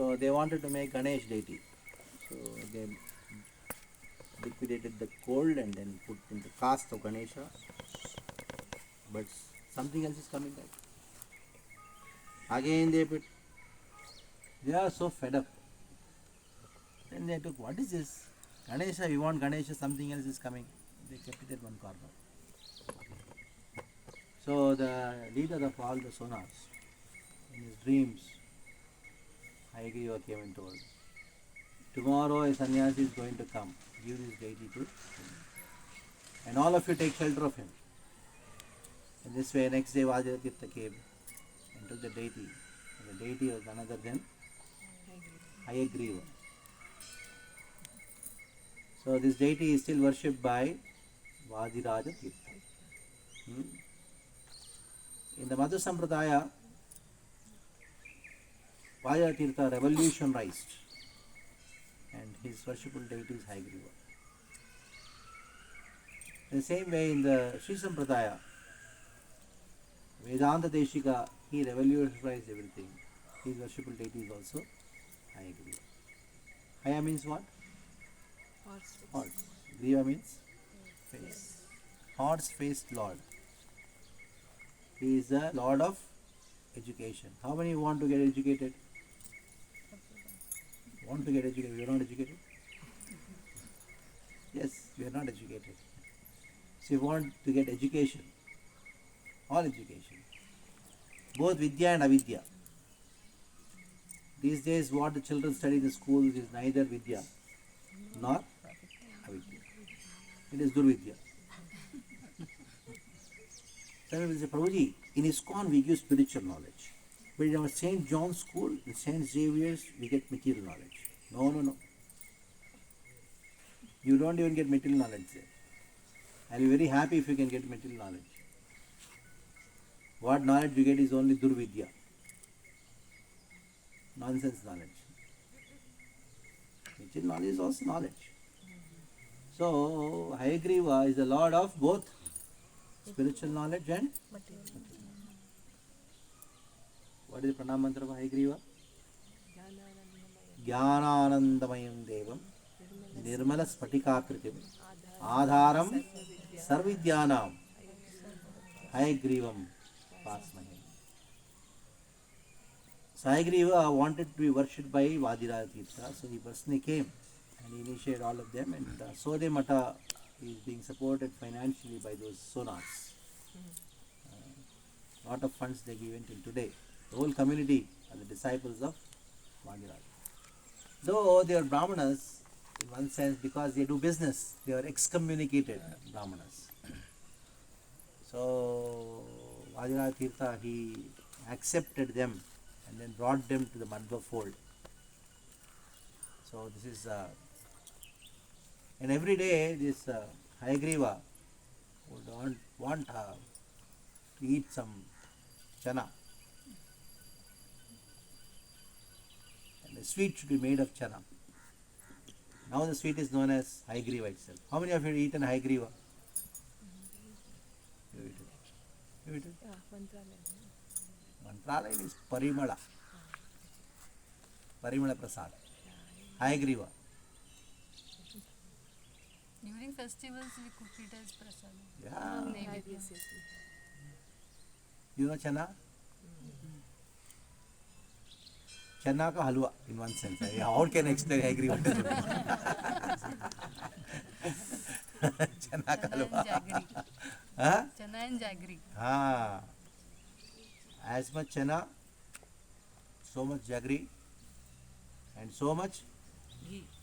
So they wanted to make Ganesh deity. So they liquidated the gold and then put in the cast of Ganesha. But something else is coming back. Again they are so fed up. Then they took, what is this? Ganesha, we want Ganesha, something else is coming. They kept it at one corner. So the leader of all the sonars, in his dreams, Hayagriva came and told, tomorrow a sannyasi is going to come, give this deity to him. And all of you take shelter of him. And this way, next day Vadiraj came and took the deity. And the deity was none other than Hayagriva. So this deity is still worshipped by Vadiraj Teertha. In the Madhu Sampradaya, Vadiraj Teertha revolutionized, and his worshipful deity is Hayagriva. In the same way, in the Sri Sampradaya, Vedanta Deshika, he revolutionized everything. His worshipful deity is also Hayagriva. Haya means what? Horse. Griva means face. Horse-faced Lord. He is the Lord of education. How many want to get educated? Want to get educated? We are not educated? Yes, we are not educated. So you want to get education. All education. Both Vidya and Avidya. These days what the children study in the schools is neither Vidya nor Avidya. It is Durvidya. Some people say, Prabhuji, in ISKCON we give spiritual knowledge. But in our St. John's school, in St. Xavier's, we get material knowledge. No. You don't even get material knowledge there. I'll be very happy if you can get material knowledge. What knowledge you get is only Durvidya. Nonsense knowledge. Material knowledge is also knowledge. So, Hayagriva is the Lord of both spiritual knowledge and material knowledge. What is the pranam mantra of Hayagriva? Jnananandamayam devam nirmala spatikakritim adharam sarvidyanam Hayagrivam pasmahe. So Hayagriva wanted to be worshipped by Vadiraj Teertha, so he personally came and he initiated all of them, and Sode Mata is being supported financially by those sonars. Lot of funds they given till today. The whole community are the disciples of Vadiraj. Though they are Brahmanas, in one sense, because they do business, they are excommunicated Brahmanas. So Vadiraj Teertha, he accepted them and then brought them to the Madhva fold. So this is, and every day this Hayagriva would want to eat some chana. And the sweet should be made of chana. Now the sweet is known as Hayagriva itself. How many of you have eaten Hayagriva? You eat it. You eat it? Mantralaya is Parimala. Parimala Prasad. Hayagriva. During festivals we cook it as prasad. Yeah. You know chana? Chana ka halwa in one sense. How can I explain Hayagriva? Chana ka halwa. Huh? Chana and jaggery. As much chana, so much jaggery, and so much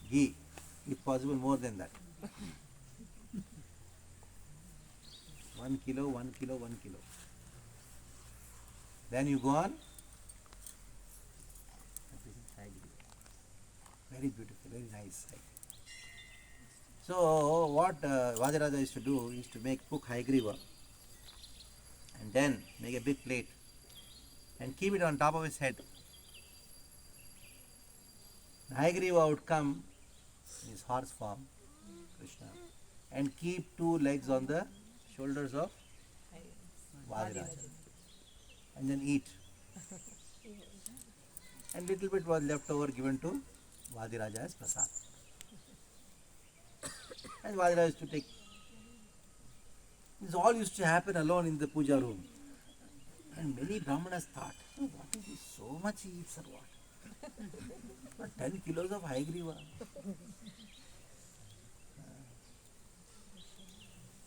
ghee. If possible, more than that. 1 kilo, 1 kilo, 1 kilo. Then you go on. Very beautiful, very nice. So what Vadiraj used to do is to cook Hayagriva and then make a big plate and keep it on top of his head. Hayagriva would come in his horse form, Krishna, and keep 2 legs on the shoulders of Vadiraj and then eat. and little bit was left over given to Vadiraj as prasad. And Vadiraj used to take. This all used to happen alone in the puja room. And many Brahmanas thought, "Oh, what is this? So much he eats or what? What, 10 kilos of Haigriva."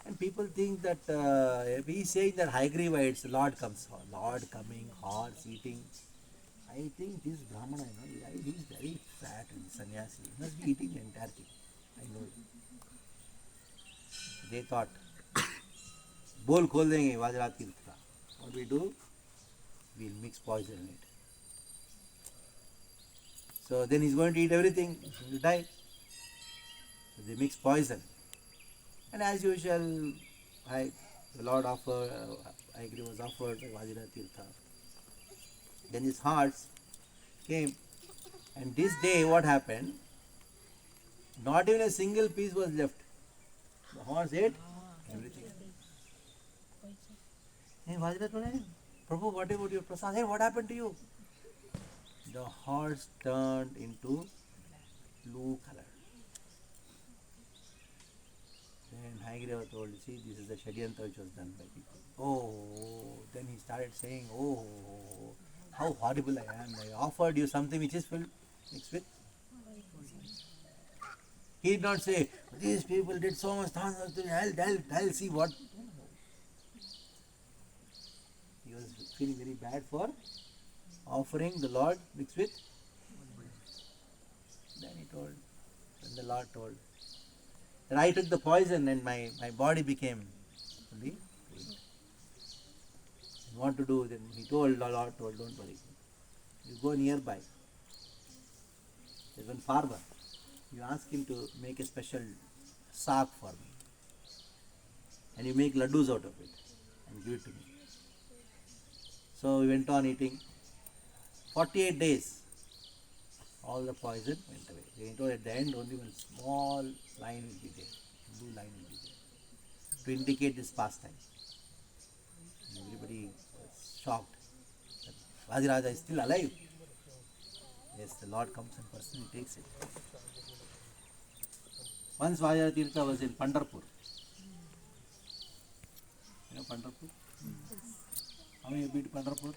And people think that we saying that Haigriva, it's Lord comes, Lord coming, horse eating. I think this Brahmana, he's very fat and sannyasi. He must be eating the entire thing. I know it. They thought, बोल खोल देंगे वाजरा तीर्थ का. What we do? We'll mix poison in it. So then he's going to eat everything. He's going to die. So they mix poison. And as usual, the Lord offered, Agri was offered by Vajra Teertha. Then his horse came. And this day what happened? Not even a single piece was left. The horse ate everything. Hey, Vajra told him, Prabhu, what about your prasad? Hey, what happened to you? The horse turned into blue color. Then Haigreva told, see, this is the Shadyantra which was done by people. Oh, then he started saying, oh, how horrible I am. I offered you something which is filled mixed with. He did not say, these people did so much I'll see what. He was feeling very bad for offering the Lord mixed with. Then the Lord told, that I took the poison and my body became fully clean. What to do? Then he told, the Lord told, don't worry. You go nearby. There's one farmer. You ask him to make a special saag for me. And you make laddus out of it and give it to me. So we went on eating. 48 days, all the poison went away. They told at the end only one small line will be there, blue line will be there, to indicate this pastime. And everybody was shocked. Vadiraj is still alive. Yes, the Lord comes and personally takes it. Once Vajra Teertha was in Pandharpur. You know Pandharpur? How many have been to Pandharpur?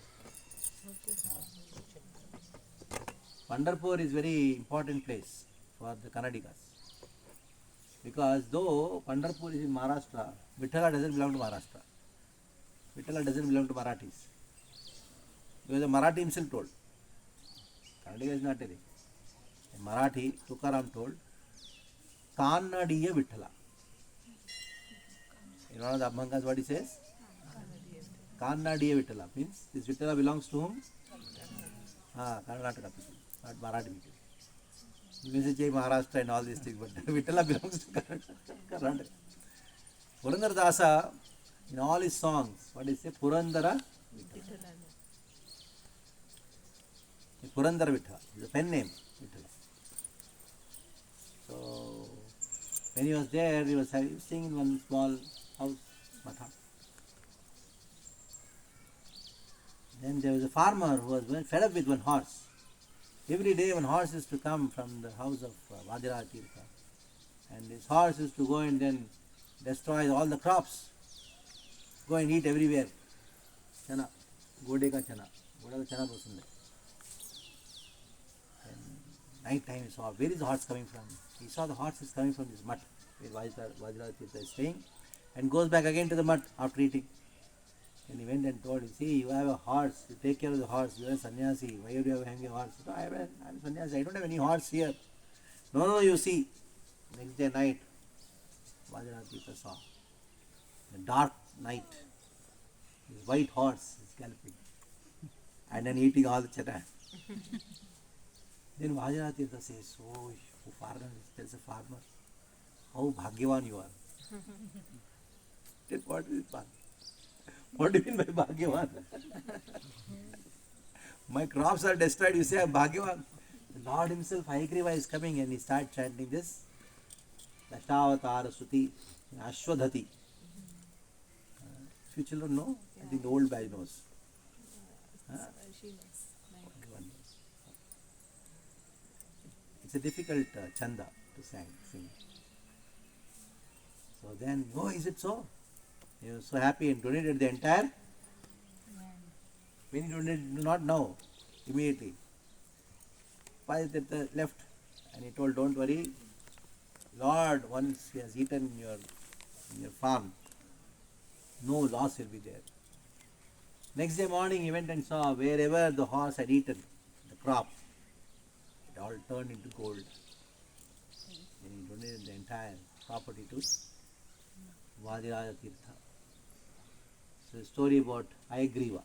Pandharpur is very important place for the Kannadigas. Because though Pandharpur is in Maharashtra, Vithala doesn't belong to Maharashtra. Vithala doesn't belong to Marathis. Because the Marathi himself told. Kannadiga is not telling. In Marathi, Tukaram told, Kannadiya Vithala. In one of the Abhangas, what he says? Kannadiya Vithala. Means this Vithala belongs to whom? Karnataka people, not Marathi people. You may say Maharashtra and all these things, but Vithala belongs to Karnataka. Purandara Dasa, in all his songs, what is it? Purandara Vithala. Purandara Vithala. It's a pen name, Vithala. So, when he was there, he was staying in one small house, matha. Then there was a farmer who was fed up with one horse. Every day one horse used to come from the house of Vadiraj Teertha. And this horse used to go and then destroy all the crops. Go and eat everywhere. Chana. Gode ka chana. Goda ka chana pasand hai. And night time he saw, where is the horse coming from? He saw the horse is coming from this mutt where Vadiraj Teertha is staying, and goes back again to the mutt after eating. And he went and told him, see, you have a horse, you take care of the horse, you are a sannyasi, why do you have a horse? No, I'm a sannyasi, I don't have any horse here. No, you see. Next day night, Vadiraj Teertha saw, the dark night, his white horse is galloping and then eating all the chana. Then Vadiraj Teertha says, oh, farmer, tells a farmer, how bhagyavan you are. Then what is it? What do you mean by Bhagyavan? My crops are destroyed, you say I'm Bhagyavan. The Lord himself, Haigriva, is coming and he starts chanting this. Dashavatara Suti Ashwadhati. Few children know? I think the old guy knows. It's a difficult chanda to sing. So then, oh, is it so? He was so happy and donated the entire. When he donated, do not know immediately. Vadiraj left and he told, don't worry, Lord, once he has eaten your farm, no loss will be there. Next day morning, he went and saw wherever the horse had eaten the crop, it all turned into gold. Then he donated the entire property to Vadiraj Teertha. So, the story about Hayagriva.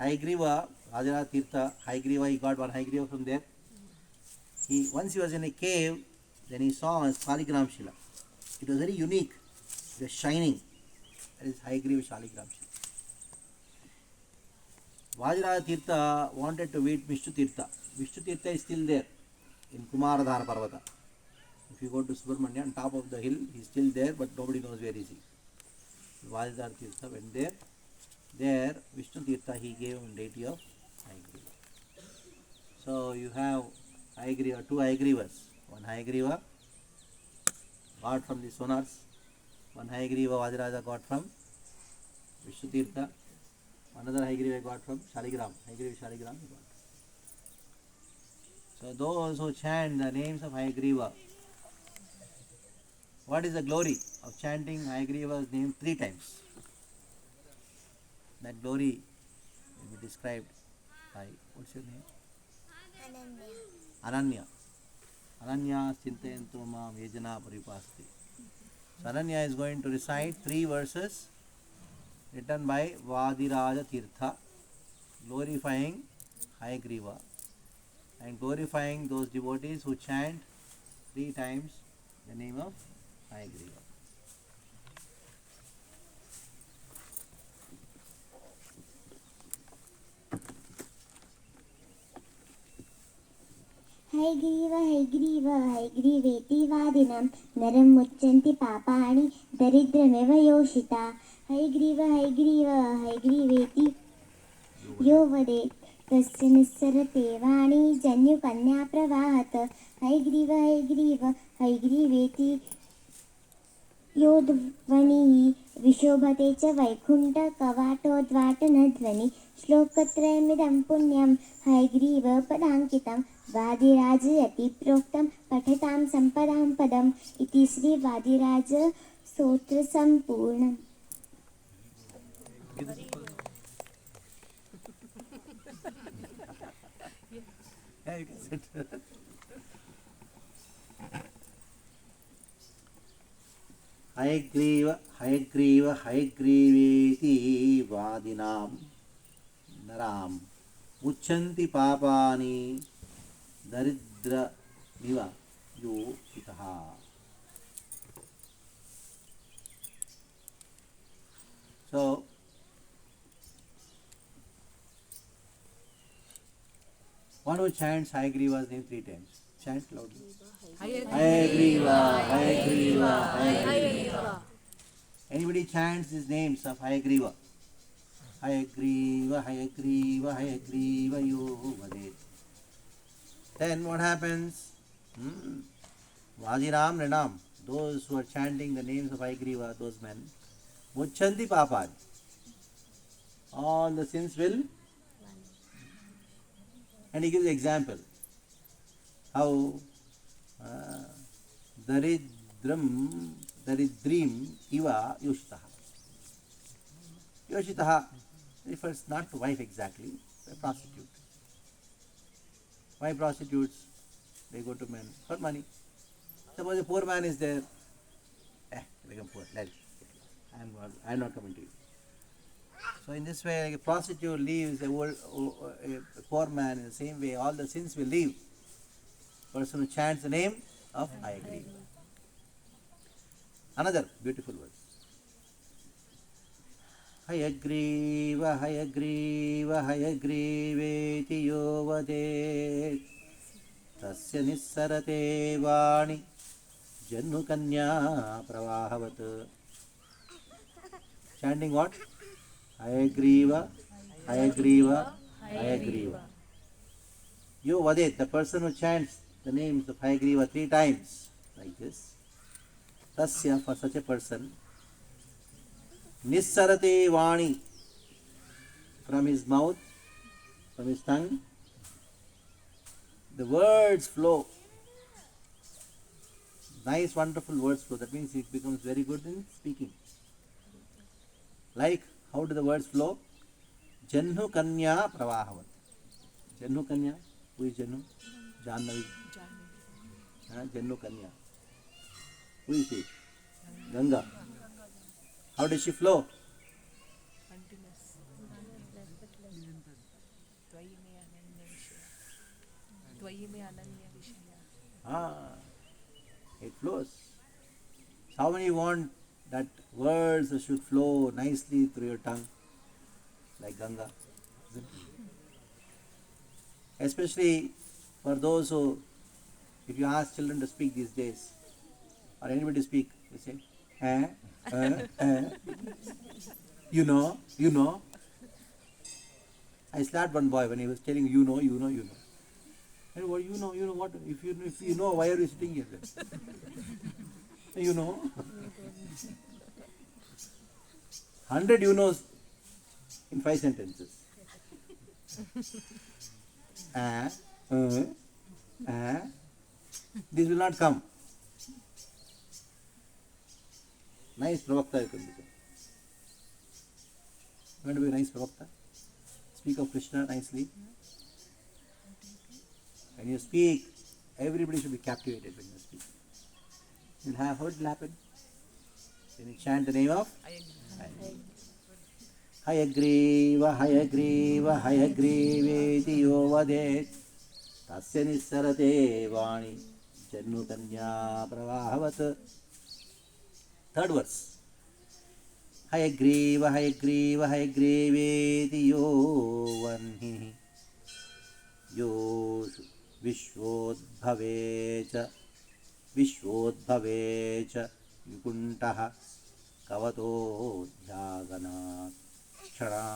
Hayagriva, Vadiraj Teertha, Hayagriva, he got one Hayagriva from there. Once he was in a cave, then he saw a Shaligram Shila. It was very unique. It was shining. That is Hayagriva Shaligram Shila. Vadiraj Teertha wanted to meet Vishnu Teertha. Vishnu Teertha is still there in Kumaradhara Parvata. If you go to Subramanya, on top of the hill, he is still there, but nobody knows where is he. Vadiraj Teertha went there. There, Vishnu Teertha, he gave him deity of Hayagriva. So you have Hayagriva, two Hayagrivas. One Hayagriva got from the Sonars. One Hayagriva Vadiraja got from Vishnu Teertha. Another Hayagriva got from Shaligram. Hayagriva Shaligram he got. So those who chant the names of Hayagriva, what is the glory of chanting Hayagriva's name 3 times? That glory will be described by, what's your name? Ananya. Ananya Chintayantu Mam Yajana Paripasti. So Ananya is going to recite 3 verses written by Vadiraj Teertha, glorifying Hayagriva and glorifying those devotees who chant 3 times the name of Hayagriva. Hayagriva, Hayagriva, Hayagriveति vadinam naram mucchanti papani daridrameva yoshita. Hayagriva, Hayagriva, Hayagriveति yo vadet tasya nissarate vani janyu kanya pravahat. Hayagriva, Hayagriva, Hayagriveति यो ध्वनिः विशोभते च वैकुण्ठ कवाटोद्वाटनध्वनि श्लोकत्रयमिदं पुण्यं हयग्रीव पदाङ्कितं वादिराजयति प्रोक्तं पठतां सम्पदां पदम् इति श्री वादिराज स्तोत्र सम्पूर्णम्. Hayagriva, Hayagriva, Hayagriveति vadinam naram mucchanti papani daridra niva yoshitaha. So, one who chants Hayagriva's name 3 times. Chant loudly. Hayagriva, Hayagriva, Hayagriva. Anybody chants these names of Hayagriva? Hayagriva, Hayagriva, Hayagriva, yo vadet. Then what happens? Vajiram Renam, those who are chanting the names of Hayagriva, those men, Mucchanti Papad. All the sins will. And he gives an example. How daridrim iva yoshitaha. Yoshitaha refers not to wife exactly, a prostitute. Why prostitutes? They go to men for money. Suppose a poor man is there. Become poor. I am not coming to you. So in this way, a prostitute leaves a poor man. In the same way, all the sins will leave. Person who chants the name of Hayagriva. Another beautiful verse. Hayagriva, Hayagriva, Hayagriveti yo vadet tasya nissarate vani jannu kanya pravahavat. Chanting what? Hayagriva, Hayagriva, Hayagriva. Yo Vadet, the person who chants the names of Hayagriva 3 times, like this, Tasya, for such a person, Nissarate Vani, from his mouth, from his tongue, the words flow. Nice, wonderful words flow. That means it becomes very good in speaking. Like, how do the words flow? Janhu Kanya Pravahavat. Janhu Kanya, who is Janhu? Jannavi. Janhu Kanya. Who is she? Ganga. How does she flow? It flows. How many want that words should flow nicely through your tongue, like Ganga? Especially for those who, if you ask children to speak these days, or anybody to speak, they say, you know. I slapped one boy when he was telling you know. And what you know what? If you know, why are you sitting here then? You know. 100 you knows in 5 sentences. This will not come. Nice pravakta you can become. You want to be a nice pravakta? Speak of Krishna nicely. When you speak, everybody should be captivated when you speak. What will happen? When you chant the name of Hayagriva, Hayagriva, Hayagriveti Yovadet Tasya Nissarate Vani Jannu Kanya Pravahavat. Third verse. Hayagriva, Hayagriva, Hayagriveti Yovanhi Yoshu Vishvodbhavecha Yukuntaha Kavato Jagana Kshara.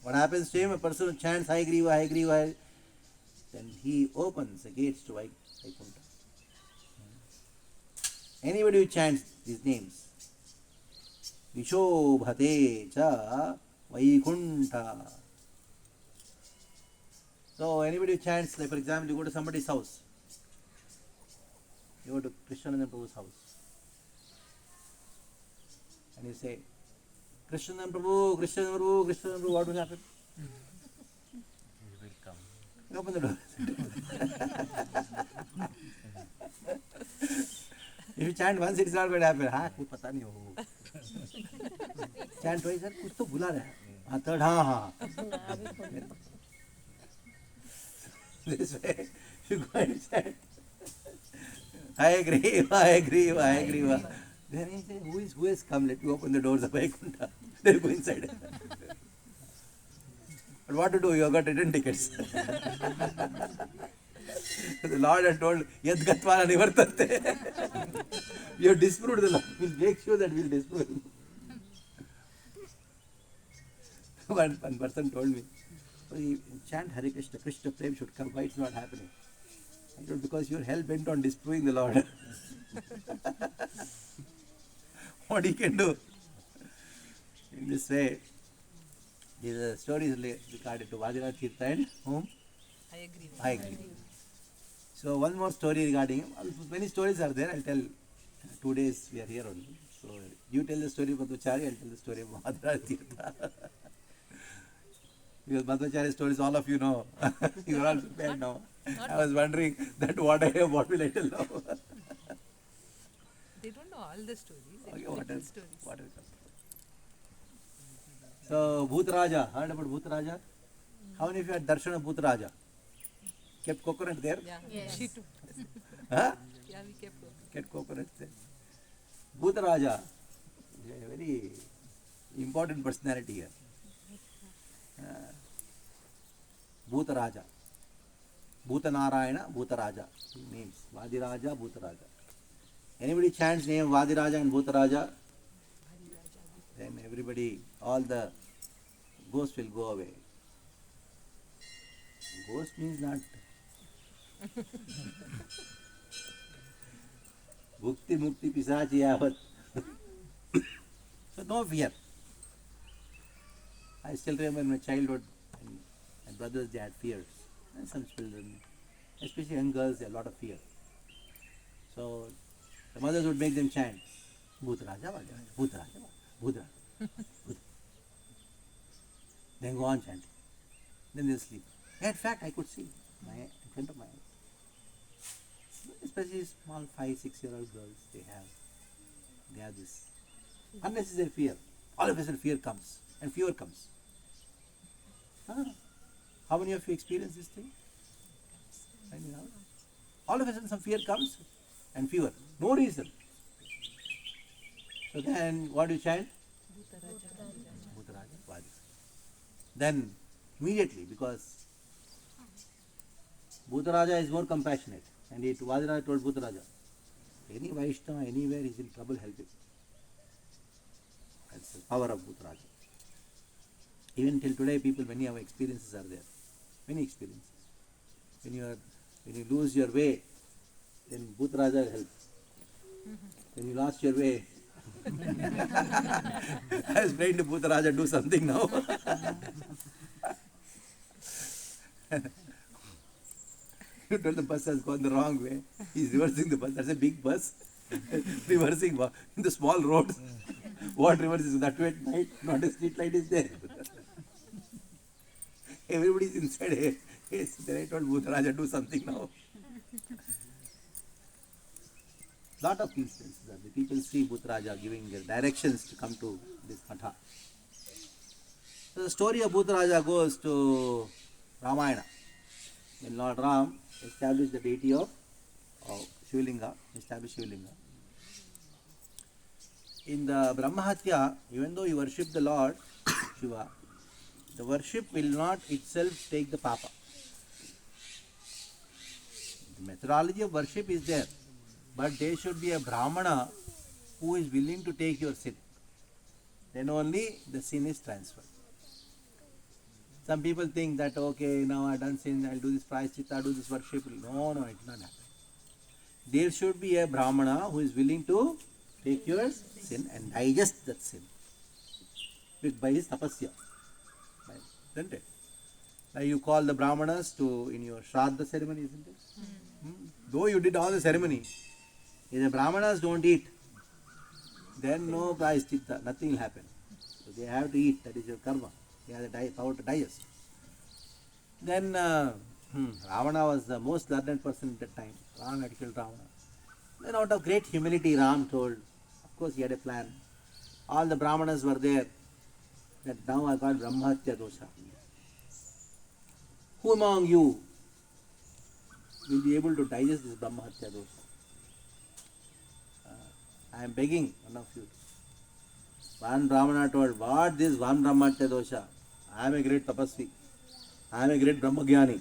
What happens to him? A person who chants Hayagriva, then he opens the gates to Vaikuntha. Anybody who chants these names, Vishobhate cha Vaikuntha. So anybody who chants, like for example, you go to somebody's house. You go to Krishnananda Prabhu's house. And you say, Krishnananda Prabhu, what will happen? He will come. You open the door. If you chant once, it's not going to happen. कुछ पता नहीं हो. Chant twice, कुछ तो भुला रहा है. Third, This way, you go and chant. I agree. Then he says, who has come? Let me open the doors of Vaikuntha. They'll go inside. But what to do? You have got return tickets. The Lord has told, Yad Gatvana Nivartate. We have disproved the Lord. We'll make sure that we'll disprove him. One person told me, chant Hare Krishna, Krishna Prem should come. Why it's not happening? I told, because you're hell bent on disproving the Lord. What he can do? In this way, these stories regarded to Vadiraj Teertha and whom? I agree. So one more story regarding him. Many stories are there. I'll tell. 2 days we are here only. So you tell the story of Madhvacharya, I'll tell the story of Vadiraj Teertha. Because Madhvacharya stories all of you know. You are all prepared now. I was wondering that what will I tell now? They don't know all the stories. They Okay, know what little else? stories. What else? So Bhutaraja, heard about Bhutaraja? How many of you had darshan of Bhutaraja? Kept coconut there? Yeah, Yes. she too. Huh? Yeah, we kept working. Kept coconut there. Bhutaraja is a very important personality here. Bhutaraja. Bhutanarayana, Bhutaraja. Names. Vadiraja, Bhutaraja. Anybody chants name Vadiraja and Bhutaraja, then everybody, all the ghosts will go away. Ghost means not Bhukti mukti pisachi yavat. So no fear. I still remember in my childhood, my brothers, they had fears. And some children, especially young girls, they had a lot of fear. So the mothers would make them chant, Bhut Raja, Vadiraj, Bhut Raja, Bhut Raja, Bhut. Then go on chanting. Then they'll sleep. In fact, I could see in front of my eyes. Especially small 5-6-year-old girls, they have this unnecessary fear. All of a sudden fear comes and fear comes. How many of you experience this thing? All of a sudden some fear comes and fever. No reason. So then what do you chant? Bhutaraja, Vadiraj. Then immediately, because Bhutaraja is more compassionate, and Vadiraj told Bhutaraja, any Vaishnava anywhere is in trouble, help him. That's the power of Bhutaraja. Even till today, people, many of our experiences are there. Many experiences. When you lose your way, then Bhutaraja will help. When you lost your way, I was praying to Bhutaraja, do something now. You told the bus has gone the wrong way. He's reversing the bus. That's a big bus. Reversing in the small roads. What reverses? That way at night, not a street light is there. Everybody is inside here. Yes, then I told Bhutaraja, do something now. Lot of instances. The people see Bhutaraja giving their directions to come to this Matha. So the story of Bhutaraja goes to Ramayana. When Lord Ram established the deity of Shivalinga, in the Brahmahatya, even though you worship the Lord Shiva, the worship will not itself take the papa. The methodology of worship is there, but there should be a Brahmana who is willing to take your sin. Then only the sin is transferred. Some people think that, okay, now I've done sin, I'll do this prayaschitta, I'll do this worship. No, it will not happen. There should be a Brahmana who is willing to take your sin and digest that sin by his tapasya. Isn't it? Now you call the Brahmanas in your Shraddha ceremony, isn't it? Though you did all the ceremony, if the Brahmanas don't eat, then no prayaschitta, nothing will happen. So they have to eat, that is your karma. They have the power to digest. Then Ravana was the most learned person at that time. Ram had killed Ravana. Then out of great humility, Ram told, of course he had a plan. All the Brahmanas were there, that now I got Brahmahatya dosha. Who among you will be able to digest this Brahmahatya dosha? I am begging one of you. One Brahmana told, what this one Brahmahatya dosha? I am a great tapasvi. I am a great Brahmagyani.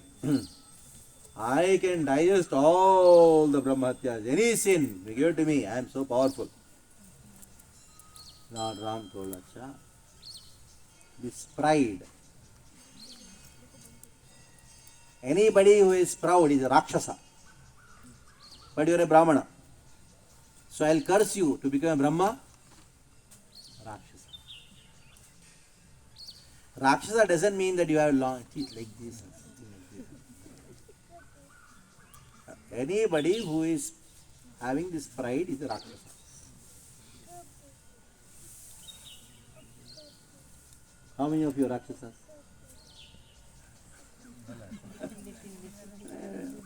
I can digest all the Brahmahatyas. Any sin, give it to me. I am so powerful. Lord Ram told, Acha, this pride. Anybody who is proud is a Rakshasa. But you are a Brahmana. So I will curse you to become a Brahma. Rakshasa. Rakshasa doesn't mean that you have long teeth like this. Anybody who is having this pride is a Rakshasa. How many of you are Rakshasas?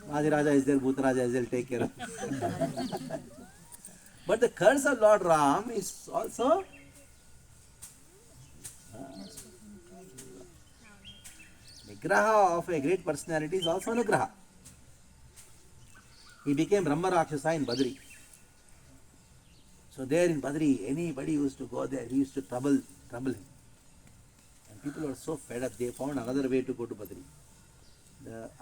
Vadiraj is there, Bhutaraja is there, take care of. But the curse of Lord Ram is also Nigraha of a great personality is also Anugraha. He became Brahma Rakshasa in Badri. So there in Badri, anybody used to go there, he used to trouble him. And people were so fed up, they found another way to go to Badri.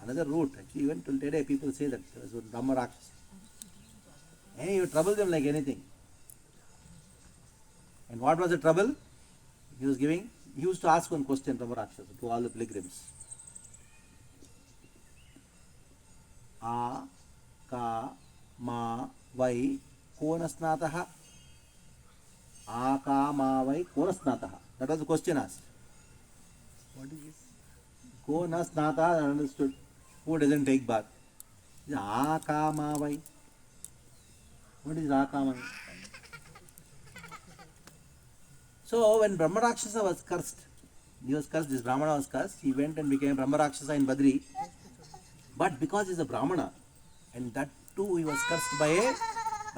Another route, actually even till today people say that there was Brahma Rakshasa. And you trouble them like anything. And what was the trouble? He used to ask one question, Brahma Rakshasa, to all the pilgrims. A, Ka, Ma, Vai, Kona Snataha. A, Ka, Ma, Vai, Kona Snataha. That was the question asked. What is this? Kona Snataha, I understood. Who doesn't take bath? A, Ka, Ma, Vai. What is A, Ka, Ma, Vai? So when Brahma Rakshasa was cursed, this Brahmana was cursed, he went and became Brahma Rakshasa in Badri. But because he's a Brahmana, and that too he was cursed by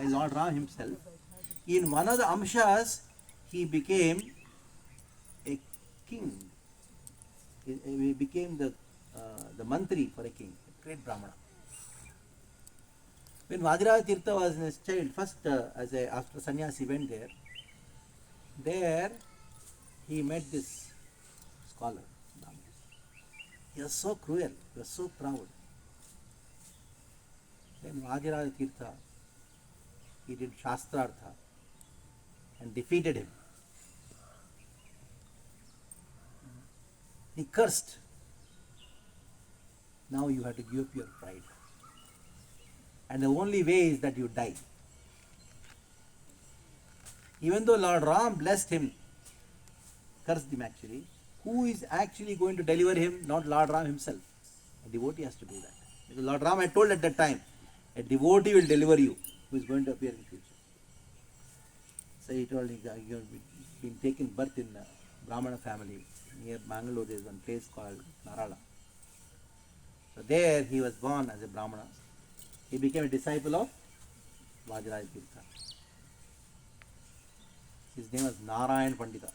Lord Ram himself, in one of the Amshas, he became a king. He became the mantri for a king, a great Brahmana. When Vadiraj Teertha was his child, first after sannyas went there. There he met this scholar. He was so cruel, he was so proud. Then Vadiraj Teertha, he did Shastrartha and defeated him. He cursed. Now you have to give up your pride. And the only way is that you die. Even though Lord Ram blessed him, cursed him actually, who is actually going to deliver him? Not Lord Ram himself. A devotee has to do that. Because Lord Ram had told at that time, a devotee will deliver you, who is going to appear in the future. So he told him, you have been taken birth in a Brahmana family. Near Mangalore there is one place called Narala. So there he was born as a Brahmana. He became a disciple of Vadiraj Teertha. His name was Narayan Pandita.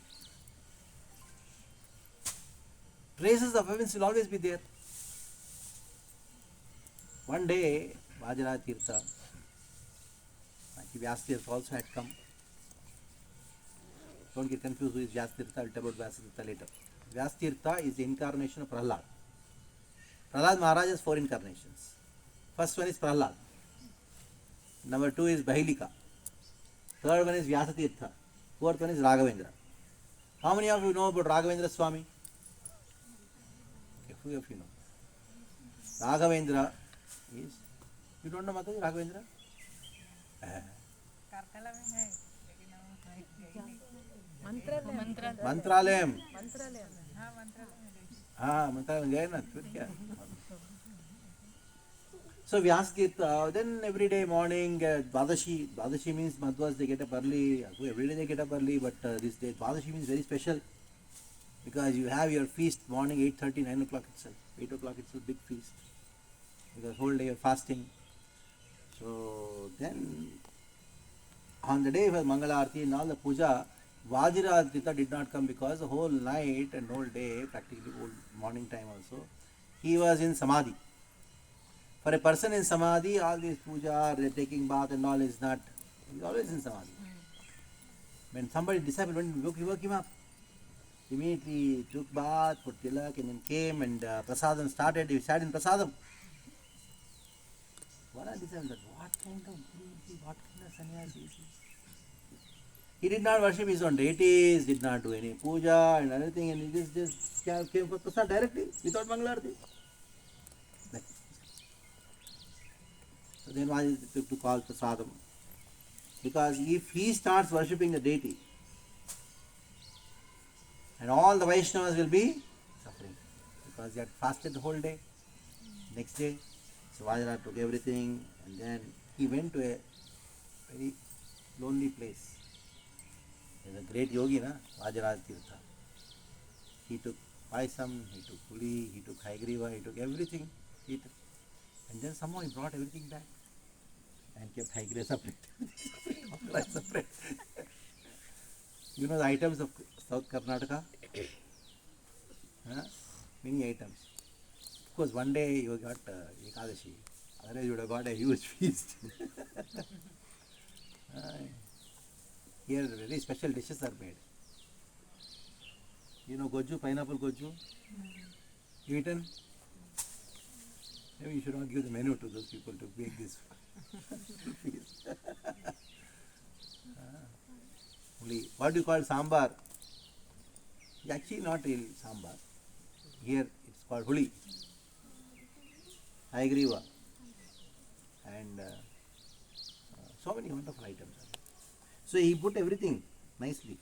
Traces of heavens will always be there. One day, Vadiraj Teertha, Vyasa also had come. Don't get confused who is Vyasa Teertha. I will tell about Vyasa Teertha later. Vyasa Teertha is the incarnation of Prahlad. Prahlad Maharaj has 4 incarnations. First one is Prahlad. Number 2 is Bahilika. Third one is Vyasa Teertha. Fourth one is Raghavendra. How many of you know about Raghavendra Swami? A few of you know. Raghavendra is, you don't know Mataji Raghavendra? Mantralayam. Mantralayam gaya na, फिर क्या? So Vyasa Teertha, then every day morning, Dvadashi means Madhvas, they get up early. So every day they get up early, but this day Dvadashi means very special because you have your feast morning 8:30, 9 o'clock itself. 8 o'clock itself, big feast. Because whole day you're fasting. So then, on the day of Mangala Arati and all the puja, Vadiraj Teertha did not come because the whole night and whole day, practically whole morning time also, he was in Samadhi. For a person in Samadhi, all this puja, taking bath and all is not, he is always in Samadhi. When somebody disciple went to woke him up, immediately took bath, put tilak and then came and prasadam started, he sat in prasadam. One of the disciples said, what kind of guru, what kind of sannyasi is this? He did not worship his own deities, did not do any puja and everything, and he just came for prasad directly without Mangalarti. So then why is it to call prasadam? Because if he starts worshipping the deity, and all the Vaishnavas will be suffering because they had fasted the whole day. Next day, so Vadiraj took everything and then he went to a very lonely place. There's a great yogi, na? Vadiraj Teertha. He took paisam, he took puli, he took haigriva, he took everything. And then somehow he brought everything back and kept haigriva separate. Separate. You know the items of South Karnataka? Many items. Of course, one day you got Ekadashi, otherwise you would have got a huge feast. Here, very special dishes are made. You know goju, pineapple goju? You eaten? Maybe you should not give the menu to those people to make this feast. What do you call sambar? It's actually not real sambar. Here it's called huli, haigriva, and so many wonderful items. So he put everything nicely.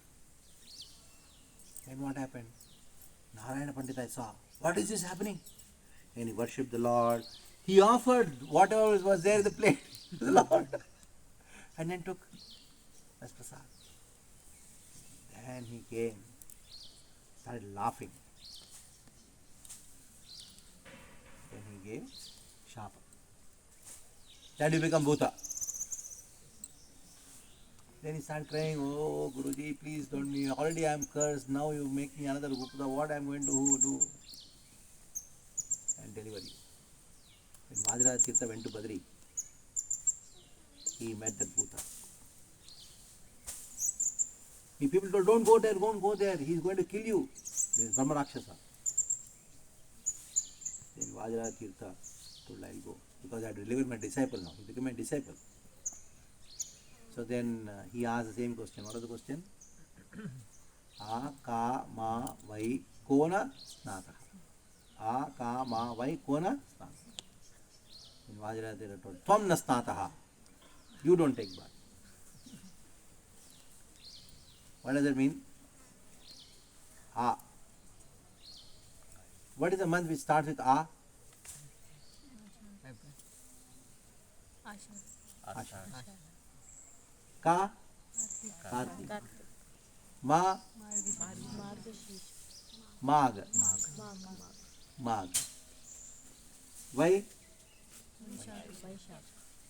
And what happened? Narayana Pandita saw, what is this happening? And he worshipped the Lord. He offered whatever was there in the plate to the Lord. And then took as prasad. Then he came, started laughing. Then he gave shapa. That you become Bhuta. Then he started crying, oh Guruji, please don't me. Already I am cursed. Now you make me another Bhuta. What I am going to do? And deliver you. When Vadiraj Teertha went to Badri, he met that Bhuta. The people told, don't go there, don't go there. He is going to kill you. There is Brahma Rakshasa. Then Vadiraj Teertha told, I will go. Because I had to deliver my disciple now. He became my disciple. So then he asked the same question. What was the question? A, ka, ma, vai, kona, snata. A, ka, ma, vai, kona, snata. Then Vadiraj Teertha told, Tvam nasnataha. You don't take bath. What does it mean? A. What is the month which starts with A? Asha. Ka? Kartik. Ma? Mag. Mag. Vai?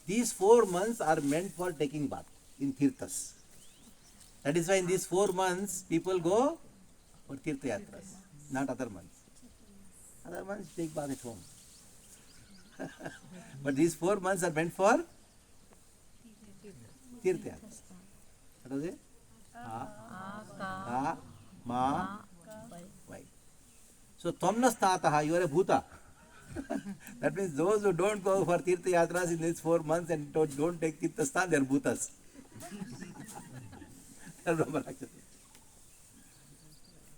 These 4 months are meant for taking bath in Teerthas. That is why in these 4 months people go for Teertha Yatras, not other months. Other months take bath at home. But these 4 months are meant for Teertha Yatras. What was it? A, Ka, Ma, Vai. So, Tvamna Stataha, you are a Bhuta. That means those who don't go for Teertha Yatras in these 4 months and don't take Teertha Sthan, they are Bhutas. They are Brahma Rakshasas.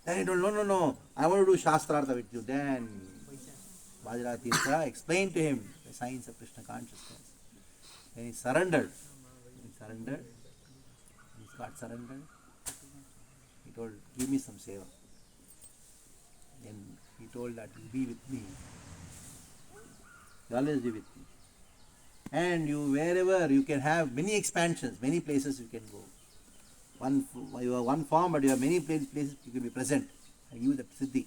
Then he told, no, I want to do Shastrartha with you. Then Vadiraj Teertha explained to him the science of Krishna consciousness. Then he surrendered. He got surrendered. He told, give me some seva. Then he told that be with me. You always be with me. And you, wherever you can have many expansions, many places you can go. You have one form, but you have many places you can be present. I give you the siddhi.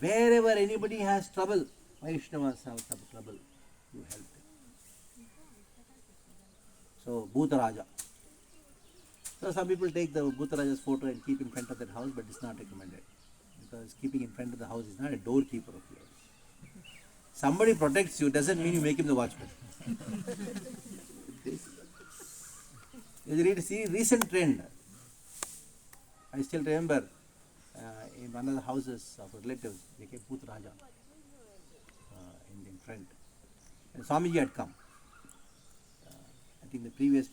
Wherever anybody has trouble, Vaishnavas have trouble, you help them. So, Bhuta Raja. So, some people take the Bhuta Raja's photo and keep in front of that house, but it's not recommended. Because keeping in front of the house is not a doorkeeper of yours. Somebody protects you doesn't mean you make him the watchman. You see recent trend. I still remember in one of the houses of relatives, they kept Bhuta Raja in front. And Swamiji had come. I think the previous,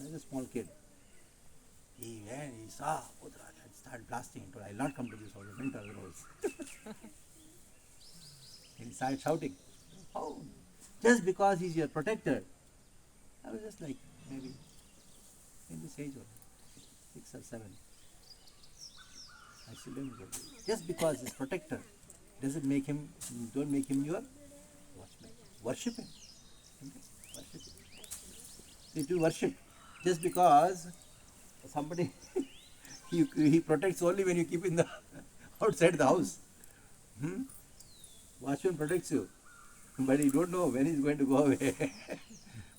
as a small kid, he saw Bhuta Raja and started blasting. He told, I will not come to this house, I went to other house. And he started shouting, oh, just because he's your protector. I was just like, maybe in this age of 6 or 7. I still don't get it. Just because he's protector doesn't make him, don't make him your watchman. Worship him. Worship him. If you worship, just because somebody, he protects only when you keep in the outside the house. Watchman protects you. But you don't know when he's going to go away.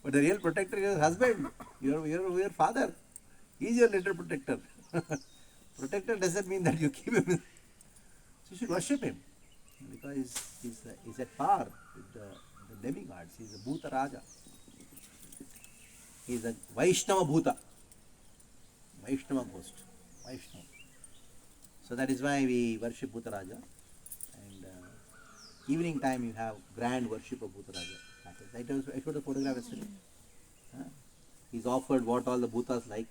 But the real protector is your husband, your father. He's your little protector. Protector doesn't mean that you keep him. So you should worship him. Because he's at par with the demigods. He's a Bhuta Raja. He's a Vaishnava Bhuta. Vaishnava ghost. Vaishnava. So that is why we worship Bhuta Raja. Evening time you have grand worship of Bhuta Raja. I showed a photograph yesterday. He's offered what all the Bhutas like.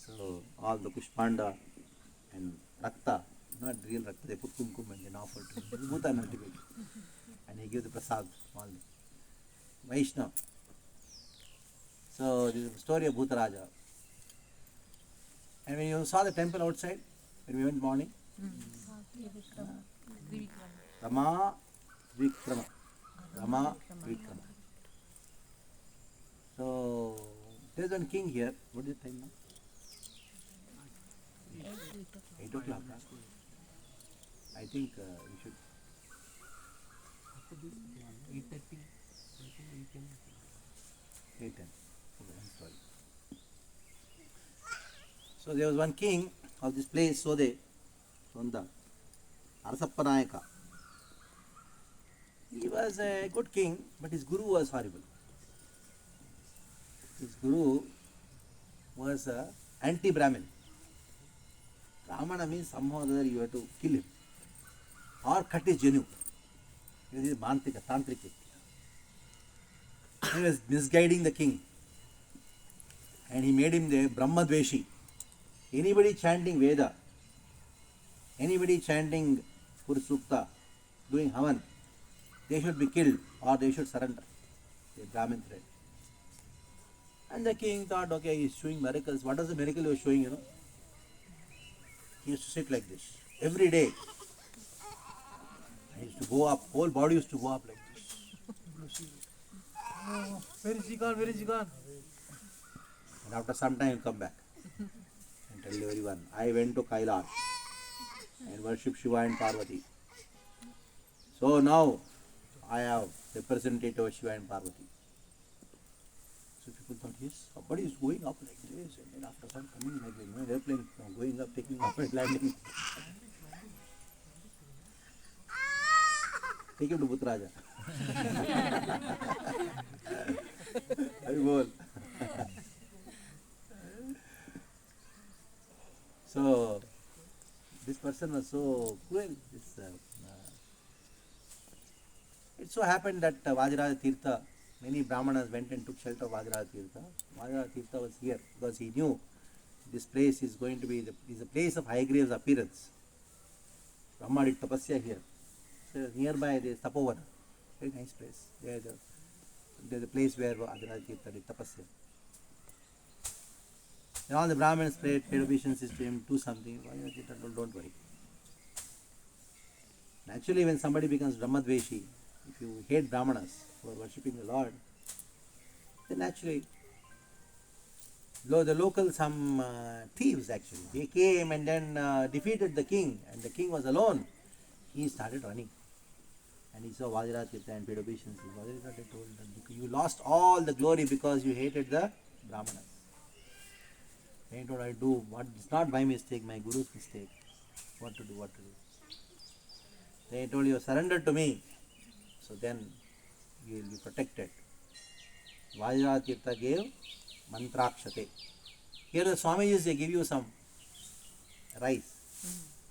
So all the Pushpanda and Rakta not real Rakta, they put kumkum and then offer to him. This is Bhutan ultimately. And he gave the prasad, all the Vaishnava. So this is the story of Bhutaraja. And when you saw the temple outside, when we went morning, Rama Vikrama. Rama Vikrama. So there's one king here. What is the time now? 8 o'clock. Huh? I think we should. 8:30. 8:10. Okay, I'm sorry. So there was one king of this place, Sode, Sonda, Arasappanayaka. He was a good king, but his guru was horrible. His guru was anti-Brahmin. Brahmana means somehow or other you have to kill him or cut his genu. He was a mantrika, tantric. He was misguiding the king and he made him the Brahmadveshi. Anybody chanting Veda, anybody chanting Purusukta, doing Havan, they should be killed or they should surrender. The Brahmin threat. And the king thought, okay, he's showing miracles. What was the miracle he was showing, you know? He used to sit like this every day. He used to go up, whole body used to go up like this. Oh, where is he gone? Where is he gone? And after some time, he'll come back and tell everyone, I went to Kailash and worshipped Shiva and Parvati. So now I have representative of Shiva and Parvati. So people thought, yes, somebody is going up like this, and then after some coming like this, you know, airplane going up, taking off and landing. Take him to Bhutaraja. Haribol. So this person was so cruel. It so happened that Vadiraj Teertha, many Brahmanas went and took shelter of Vadiraj Teertha. Vadiraj Teertha was here because he knew this place is going to be is a place of Hayagriv's appearance. Brahma did tapasya here. So nearby there is Tapovana, very nice place. There's a place where Vadiraj Teertha did tapasya. And all the Brahmins paid obeisances to him, do something. Vadiraj Teertha told, don't worry. Naturally, when somebody becomes Brahmadveshi, if you hate Brahmanas who are worshipping the Lord, then naturally, the local thieves actually, they came and then defeated the king, and the king was alone. He started running. And he saw Vadiraj Teertha and paid obeisances. Vadiraj Teertha told him, you lost all the glory because you hated the Brahmanas. Then he told, I do, it's not my mistake, my guru's mistake. What to do. Then he told, you surrender to me. So then you will be protected. Vadiraj Teertha gave mantrakshate. Here the Swamijis, they give you some rice.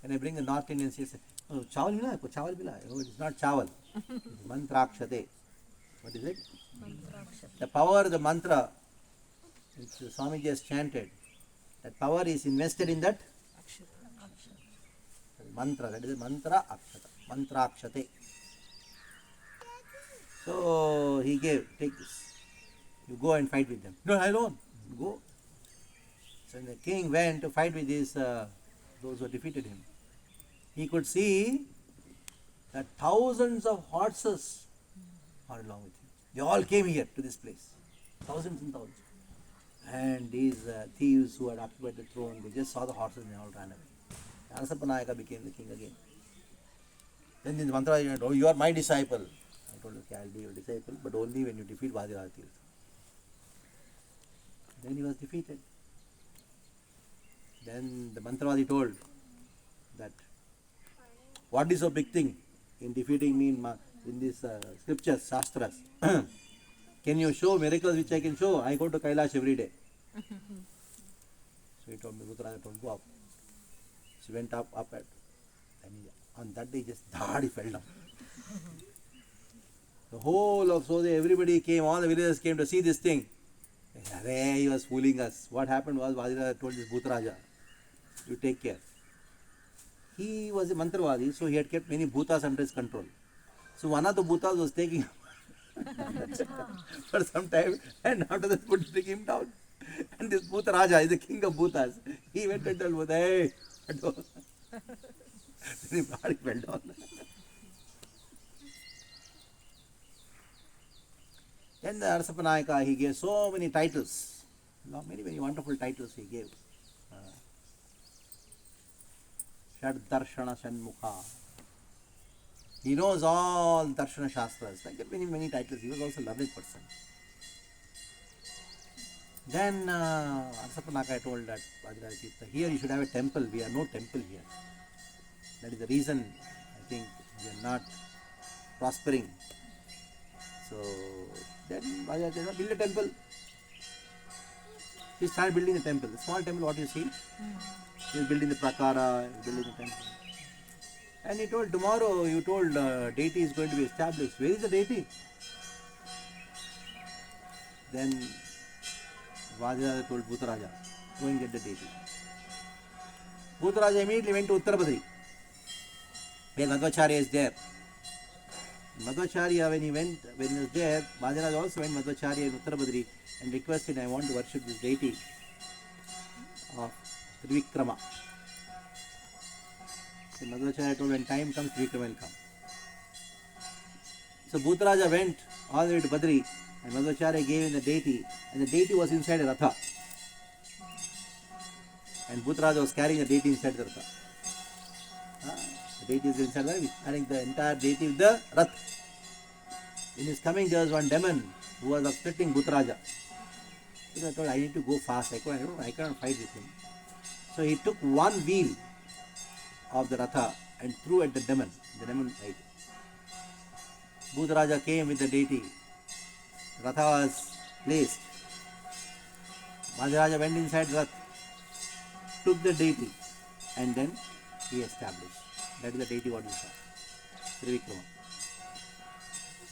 When I bring the North Indians, they say, oh, chawal mila? Chawal mila? Oh, it is not chawal. It is mantrakshate. What is it? The power of the mantra which the Swamiji has chanted, that power is invested in that mantra. That is the mantra akshata. Mantrakshate. So he gave, take this. You go and fight with them. No, I don't. Go. So when the king went to fight with those who defeated him, he could see that thousands of horses are along with him. They all came here to this place. Thousands and thousands. And these thieves who had occupied the throne, they just saw the horses and they all ran away. Arasappanayaka became the king again. Then in the mantra, oh, you are my disciple. I told him, okay, I'll be your disciple, but only when you defeat Vadiraj Teertha. Then he was defeated. Then the mantravadi told that, what is a big thing in defeating me in these scriptures, shastras? Can you show miracles which I can show? I go to Kailash every day. So he told me, Bhutaraja told, go up. She went up, and on that day just he fell down. The whole of Sode, everybody came, all the villagers came to see this thing. He was fooling us. What happened was Vadiraj told this Bhutaraja, you take care. he was a Mantravadi, so he had kept many bhutas under his control. So one of the bhutas was taking for some time, and after that put taking him down. And this Bhuta Raja is the king of bhutas. He went and told Bhuta, hey, then his body fell down. Then the Arsapanayaka, he gave so many titles, many wonderful titles he gave. Shad Darshana Shanmukha. He knows all Darshana Shastras, like many titles. He was also a learned person. Then Arsapanaka told that Vadiraj Teertha, here you should have a temple. We have no temple here. That is the reason I think we are not prospering. So then Vadiraj Teertha, build a temple. He started building a temple. The small temple, what you see, he is building the prakara, he is building the temple. And he told, tomorrow you told deity is going to be established. Where is the deity? Then Vadiraj told Bhutaraja, go and get the deity. Bhutaraja immediately went to Uttarabadri, where Madhvacharya is there. Madhvacharya, when he was there, Vadiraj also went Madhvacharya in Uttarabadri and requested, I want to worship this deity of Trivikrama. So Madhvacharya told, when time comes, Trivikrama will come. So Bhutaraja went all the way to Badri, and Madhvacharya gave him the deity, and the deity was inside a ratha. And Bhutaraja was carrying the deity inside the ratha. The deity is inside there, carrying the entire deity with the rath. In his coming, there was one demon who was obstructing Bhutaraja. He told, I need to go fast, I cannot fight with him. So he took one wheel of the ratha and threw at the demon. The demon died. Bhutaraja came with the deity. Ratha was placed. Vadiraj went inside the rath, took the deity, and then he established. That is the deity what we saw. Trivikrama.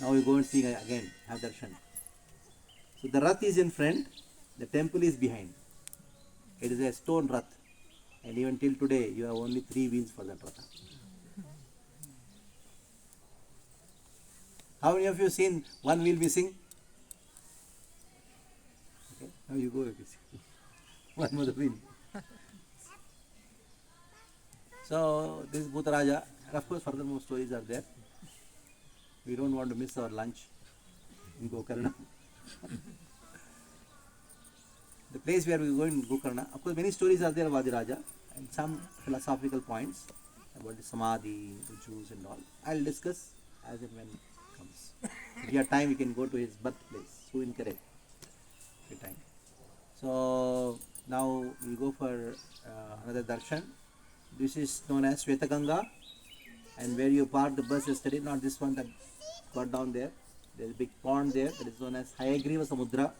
Now we go and see again, have darshan. So the rath is in front, the temple is behind. It is a stone rath. And even till today, you have only 3 wheels for that ratha. How many of you seen one wheel missing? Okay, now you go if you see. One more wheel. So this is Bhutaraja, and of course further more stories are there. We don't want to miss our lunch in Gokarna. The place where we go in Gokarna, of course many stories are there of Vadiraja and some philosophical points about the Samadhi, the Jews and all. I will discuss as and when it comes. If you have time, we can go to his birthplace, Suinkere. Time. So now we go for another darshan. This is known as Shvetaganga, and where you parked the bus yesterday, not this one that got down there. There is a big pond there that is known as Hayagriva Samudra.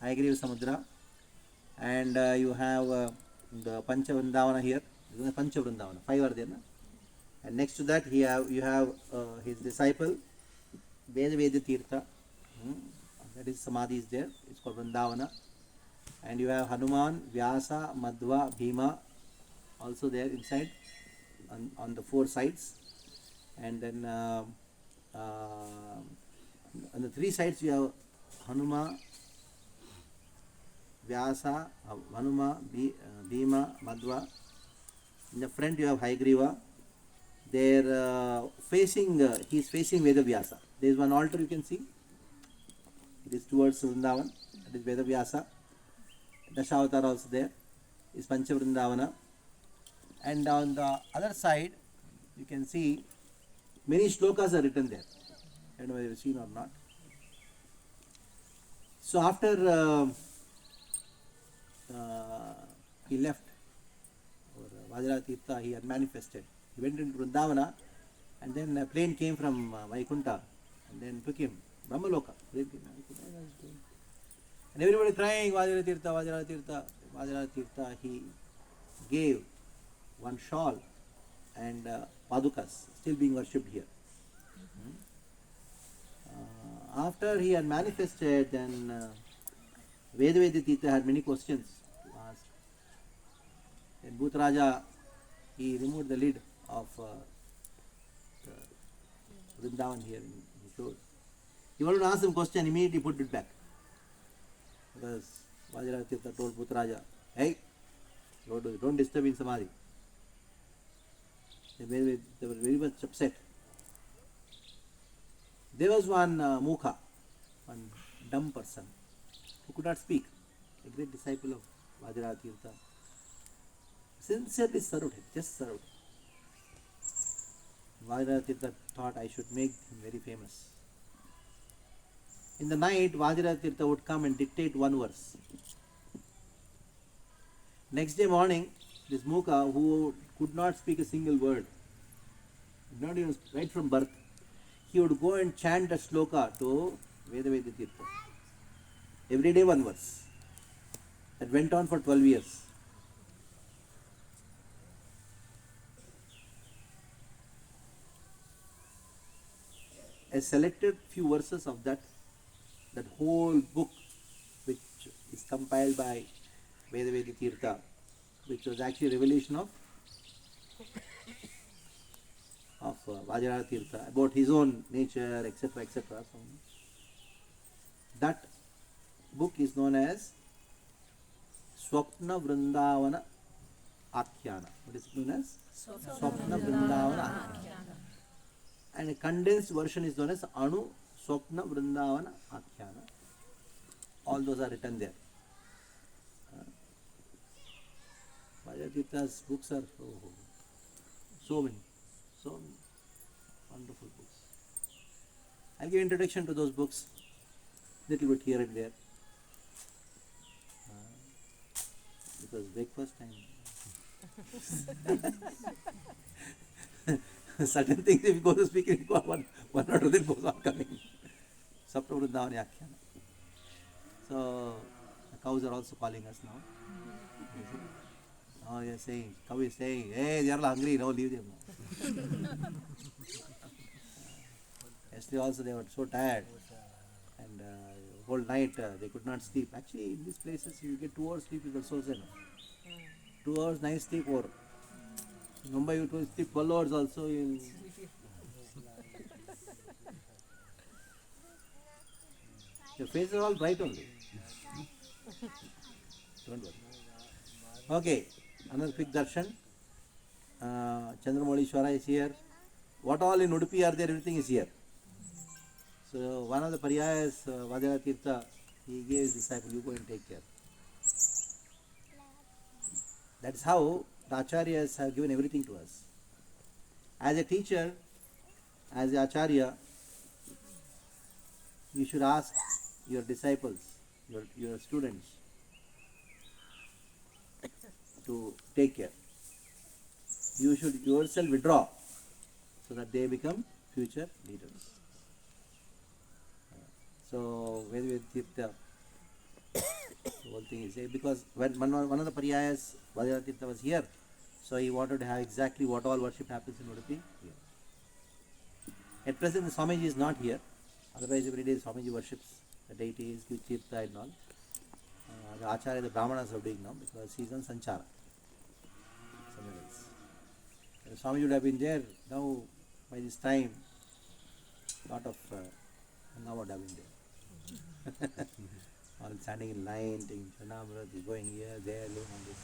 Hayagriva Samudra. And you have the Pancha Vrindavana here. This is Pancha Vrindavana. 5 are there. Na? And next to that, you have his disciple, Vadiraj Teertha. That is Samadhi is there. It's called Vrindavana. And you have Hanuman, Vyasa, Madhva, Bhima also there inside on the 4 sides. And then on the 3 sides you have Hanuma, Vyasa, Hanuma, Bhima, Madhva. In the front you have Hayagriva. They're he is facing Vedavyasa. There is one altar you can see. It is towards Vrindavan. That is Vedavyasa. Dashavatar also there. Is Pancha Vrindavana. And on the other side, you can see many shlokas are written there. I don't know whether you have seen or not. So after he left, or Vadiraj Teertha, he had manifested. He went into Vrindavana, and then a plane came from Vaikunta and then took him. Brahmaloka. And everybody crying, Vadiraj Teertha, Vadiraj Teertha. Vadiraj Teertha, he gave one shawl and padukas still being worshipped here. After he had manifested, then Vadiraj Teertha had many questions to ask. Then Bhutaraja he removed the lid of the Vrindavan here in Shore. He wanted to ask him question, immediately put it back. Because Vadiraj Tirtha told Putraja, hey, don't disturb in Samadhi. They were very much upset. There was one mukha, one dumb person who could not speak, a great disciple of Vadiraj Tirtha. Sincerely served him, just served him. Vadiraj Tirtha thought I should make him very famous. In the night, Vadiraj Tirtha would come and dictate one verse. Next day morning, this mukha who could not speak a single word, not even right from birth, he would go and chant a sloka to Vedaveda Tirtha. Every day one verse. That went on for 12 years. A selected few verses of that whole book, which is compiled by Vedaveda Teertha, which was actually a revelation of Vadiraj Tirtha about his own nature, etc., etc. So, that book is known as Swapna Vrindavana Akhyana. What is it known as? Swapna Vrindavana Akhyana. And a condensed version is known as Anu Swapna Vrindavana Akhyana. All those are written there. Vadiraj Tirtha's books are so many wonderful books. I'll give introduction to those books, little bit here and there, because breakfast time. Certain things, if you go to speak, one or two things goes on coming. Sapna Vrindavani Akhyana. So the cows are also calling us now. Oh, you're saying, cow is saying, hey, they are hungry, no, leave them now. Yesterday also they were so tired, and whole night they could not sleep. Actually, in these places, you get 2 hours sleep is also enough. 2 hours night sleep over. In Mumbai, you will sleep 12 hours also. Your faces are all bright only. Don't worry. Okay, another quick darshan. Chandramoulishwara is here. What all in Udupi are there, everything is here. So one of the pariyas, Vadiraj Tirtha, he gave his disciple, you go and take care. That's how the acharyas have given everything to us. As a teacher, as an acharya, you should ask your disciples, your students, to take care. You should yourself withdraw so that they become future leaders. So, Vedaveda Tirtha, the whole thing is there, because when one of the pariyas, Vadiraj Tirtha was here, so he wanted to have exactly what all worship happens in Udupi here. At present, the Swamiji is not here, otherwise every day Swamiji worships the deities, gives Tirtha and all. The Acharya, the Brahmanas are doing now, because he is on Sanchara, somewhere else. And the Swamiji would have been there, now by this time, lot of Hangama would have been there. All standing in line, taking Pranamrati, going here, there, doing all this.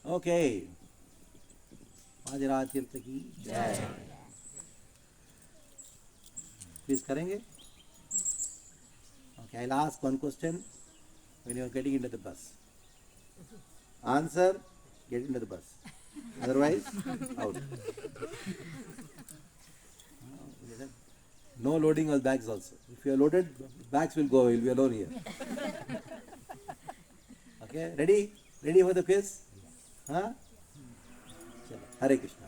Okay. Vadiraj Tirtha ki jai. Please करेंगे? Okay, I'll ask one question when you are getting into the bus. Answer, get into the bus. Otherwise, out. No loading of bags also. If you are loaded, bags will go, you will be alone here. Okay, ready? Ready for the quiz? Huh? Hare Krishna.